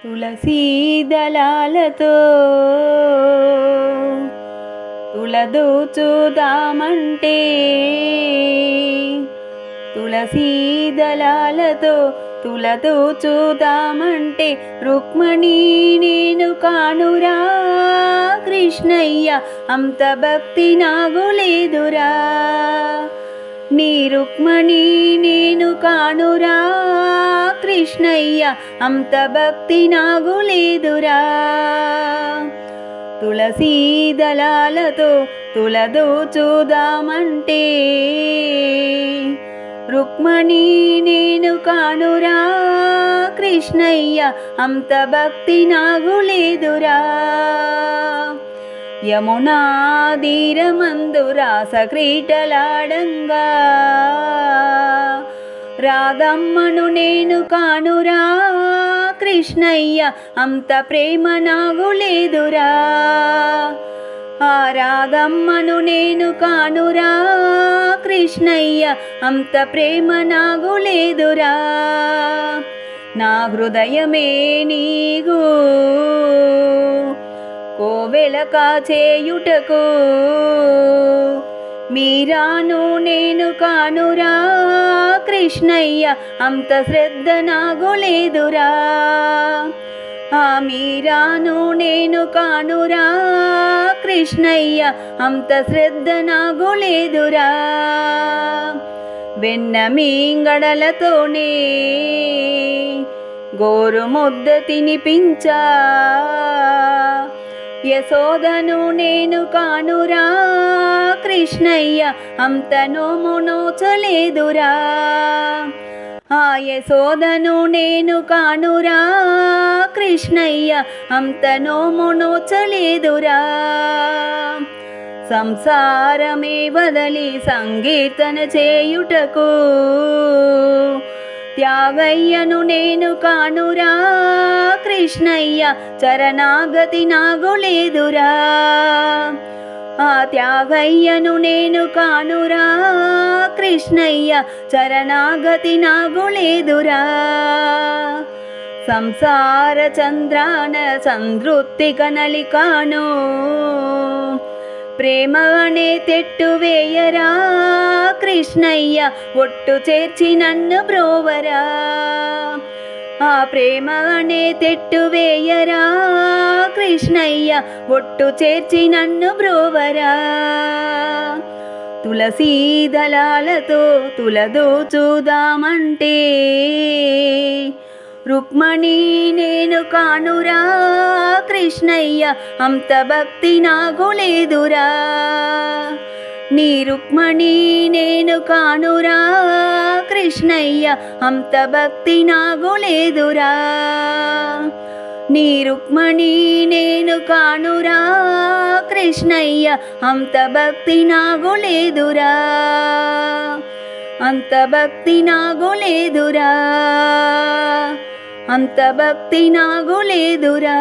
తులసీ దళాలతో తులదూచుదామంటే తులసీ దళాలతో తులదూచుదామంటే రుక్మిణి నేను కానురా కృష్ణయ్య అంత భక్తి నాకు లేదురా నీ రుక్మిణి నేను కానురా కృష్ణయ్య అంత భక్తి నాకు లేదురా తులసీ దళాలతో తులదూచుదామంటే రుక్మిణి నేను కానురా కృష్ణయ్య అంత భక్తి నాకు లేదురా యమునా తీరమందు రాస క్రీటలాడంగా రాధమ్మను నేను కానురా కృష్ణయ్య అంత ప్రేమ నాకు లేదురా ఆ రాధమ్మను నేను కానురా కృష్ణయ్య అంత ప్రేమ నాకు లేదురా నా హృదయమే నీకు కోవెల కాచేయుటకు మీరాను నేను కానురా కృష్ణయ్య అంత శ్రద్ధ నాకు లేదురా ఆ మీరాను నేను కానురా కృష్ణయ్య అంత శ్రద్ధ నాకు లేదురా వెన్న మీంగడలతోనే గోరు ముద్ద తినిపించా యశోదను నేను కానురా కృష్ణయ్య అంత నోము నోచలేదురా ఆ యశోదను నేను కానురా కృష్ణయ్య అంత నోము నోచలేదురా సంసారమే వదలి సంకీర్తన చేయుటకు త్యాగయ్యను నేను కానురా కృష్ణయ్య చరణాగతి నాకు లేదురా ఆ త్యాగయ్యను నేను కానురా కృష్ణయ్య చరణాగతి నాకు లేదురా సంసార చంద్రాన సంతృప్తి కనలికాను ప్రేమ అనే తెట్టు వేయరా కృష్ణయ్య ఒట్టు చేర్చి నన్ను బ్రోవరా ఆ ప్రేమ అనే తెట్టు వేయరా కృష్ణయ్య ఒట్టు చేర్చి నన్ను బ్రోవరా తులసీ దళాలతో తులదూచుదామంటే రుక్మిణి నేను కానురా కృష్ణయ్య అంత భక్తి నాకు లేదురా నీ రుక్మిణి నేను కానురా కృష్ణయ్య అంత భక్తి నాకు లేదురా నీ రుక్మిణి నేను కానురా కృష్ణయ్య అంత భక్తి నాకు లేదురా అంత భక్తి నాకు లేదురా అంత భక్తి నాకు లేదురా।